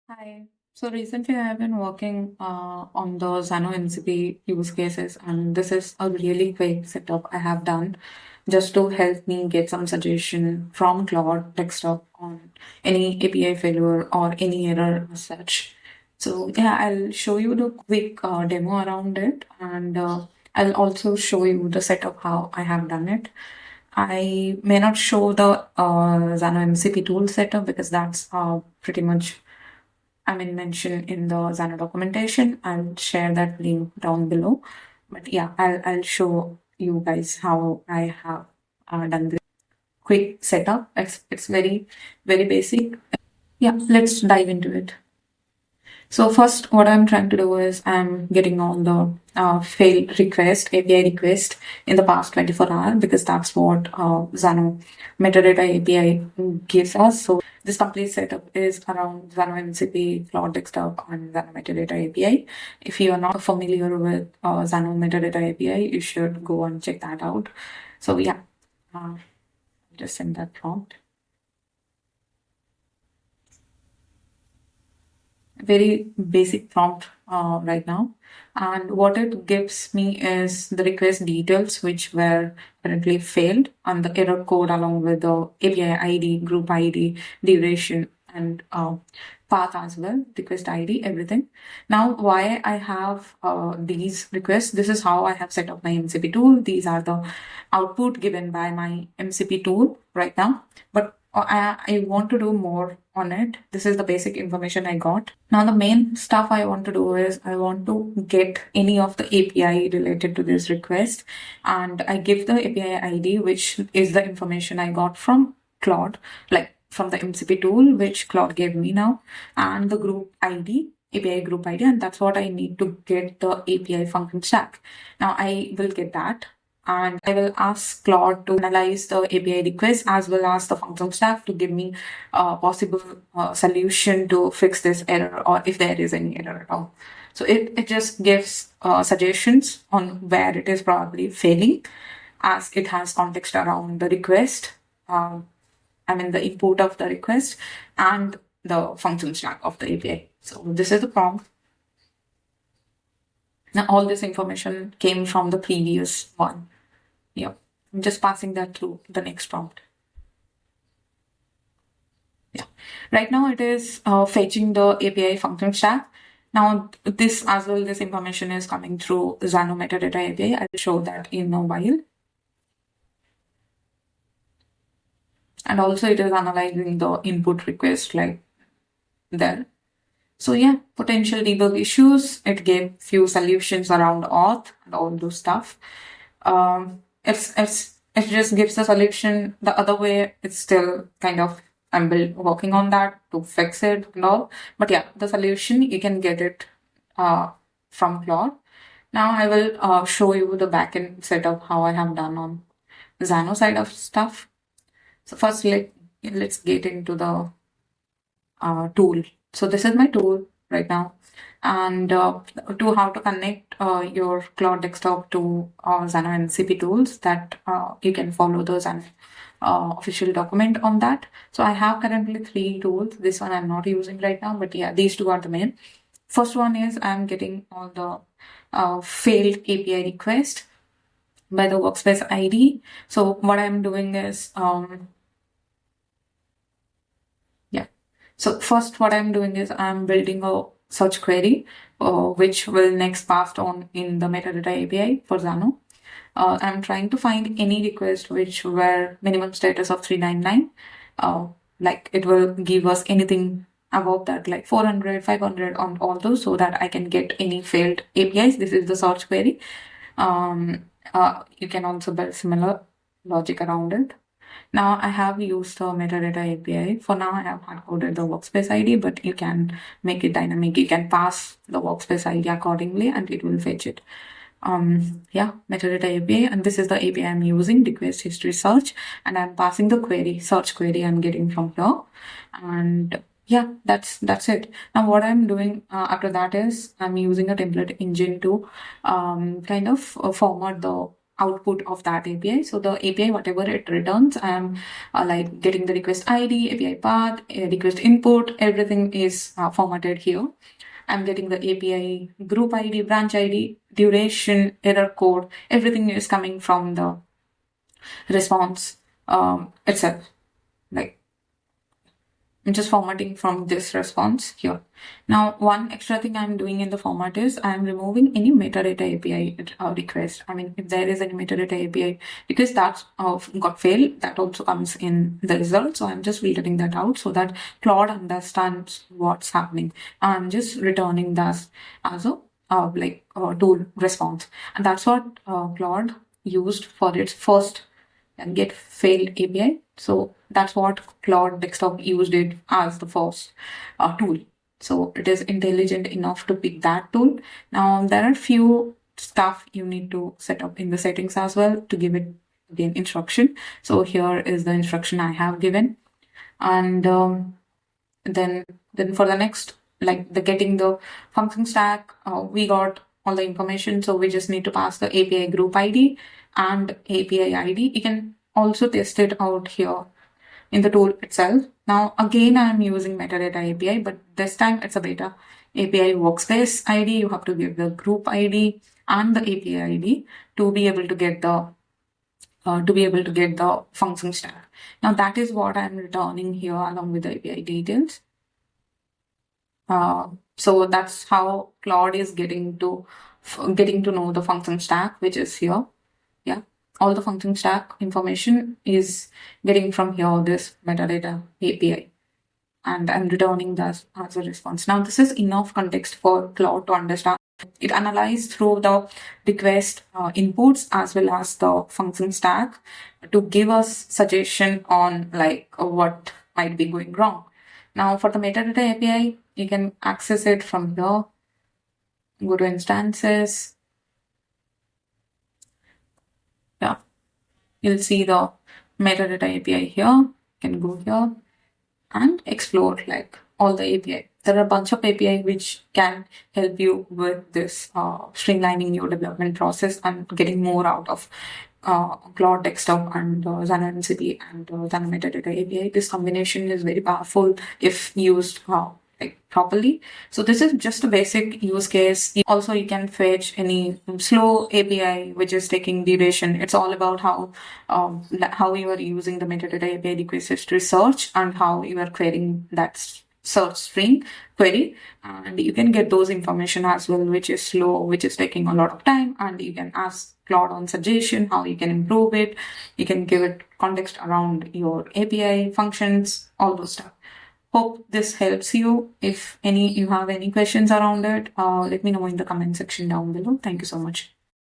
Hi. So recently I have been working on the Xano MCP use cases, and this is a really quick setup I have done just to help me get some suggestion from Claude Desktop on any API failure or any error as such. So yeah, I'll show you the quick demo around it, and I'll also show you the setup how I have done it. I may not show the Xano MCP tool setup because that's pretty much mentioned in the Xano documentation. I'll share that link down below. But yeah, I'll show you guys how I have done this quick setup. It's very basic. Yeah, let's dive into it. So first, what I'm trying to do is I'm getting all the failed request, API request in the past 24 hours because that's what Xano Metadata API gives us. So this complete setup is around Xano MCP, Claude Desktop, and Xano Metadata API. If you are not familiar with Xano Metadata API, you should go and check that out. So yeah, just send that prompt. Very basic prompt right now. And what it gives me is the request details, which were currently failed, and the error code along with the API ID, group ID, duration, and path as well, request ID, everything. Now, why I have these requests, this is how I have set up my MCP tool. These are the output given by my MCP tool right now. But I want to do more on it. This is the basic information I got. Now, the main stuff I want to do is I want to get any of the API related to this request, and I give the API ID, which is the information I got from Claude, like from the MCP tool, which Claude gave me now, and the group ID, API group ID, and that's what I need to get the API function stack. Now, I will get that, and I will ask Claude to analyze the API request as well as the function stack to give me a possible solution to fix this error or if there is any error at all. So it just gives suggestions on where it is probably failing as it has context around the request, the input of the request and the function stack of the API. So this is the prompt. Now all this information came from the previous one. Yeah, I'm just passing that through the next prompt. Yeah, right now it is fetching the API function stack. Now this as well, this information is coming through Xano Metadata API. I'll show that in a while. And also it is analyzing the input request like there. So yeah, potential debug issues. It gave few solutions around auth and all those stuff. It just gives the solution. The other way, it's still kind of I'm working on that to fix it and all. But yeah, the solution you can get it from Claude. Now I will show you the backend setup how I have done on Xano side of stuff. So first, let's get into the tool. So this is my tool right now, and to how to connect your Claude Desktop to Xano MCP tools that you can follow the Xano official document on that. So I have currently 3 tools. This one I'm not using right now, but yeah, these 2 are the main. First one is I'm getting all the failed API request by the workspace ID. So what I'm doing is So first what I'm doing is I'm building a search query, which will next passed on in the metadata API for Xano. I'm trying to find any request which were minimum status of 399. Like it will give us anything above that, like 400, 500 on all those, so that I can get any failed APIs. This is the search query. You can also build similar logic around it. Now I have used the metadata API. For now, I have hard-coded the workspace ID, but you can make it dynamic. You can pass the workspace ID accordingly and it will fetch it. Yeah, metadata API, and this is the API I'm using, request history search, and I'm passing the query, search query I'm getting from here. And yeah, that's it. Now what I'm doing after that is I'm using a template engine to kind of format the output of that API. So the API, whatever it returns, I am like getting the request ID, API path, request input, everything is formatted here. I'm getting the API group ID, branch ID, duration, error code, everything is coming from the response itself. Like, I'm just formatting from this response here. Now, one extra thing I'm doing in the format is I'm removing any metadata API request. I mean, if there is any metadata API, because that's got failed, that also comes in the result. So I'm just filtering that out so that Claude understands what's happening. I'm just returning that as a tool response. And that's what Claude used for its first get failed API. So that's what Claude Desktop used it as the first tool. So it is intelligent enough to pick that tool. Now there are few stuff you need to set up in the settings as well to give it again instruction. So here is the instruction I have given, and then for the next, like the getting the function stack, we got all the information. So we just need to pass the API group ID and API ID. You can also test it out here in the tool itself. Now, again, I'm using metadata API, but this time it's a beta. API workspace ID, you have to give the group ID and the API ID to be able to get the function stack. Now that is what I'm returning here along with the API details. So that's how Claude is getting to know the function stack, which is here. Yeah, all the function stack information is getting from here, this metadata API, and I'm returning that as a response. Now this is enough context for Claude to understand. It analyzes through the request inputs as well as the function stack to give us suggestion on like what might be going wrong. Now for the metadata API, you can access it from here. Go to instances. Yeah, you'll see the metadata API here. You can go here and explore like all the API. There are a bunch of API which can help you with this streamlining your development process and getting more out of Claude Desktop and Xano MCP and Xano Metadata API. This combination is very powerful if used like properly. So this is just a basic use case. Also, you can fetch any slow API which is taking duration. It's all about how you are using the metadata API request to search and how you are querying that search string query, and you can get those information as well, which is slow, which is taking a lot of time, and you can ask Claude on suggestion how you can improve it. You can give it context around your API functions, all those stuff. Hope this helps you. If you have any questions around it, let me know in the comment section down below. Thank you so much.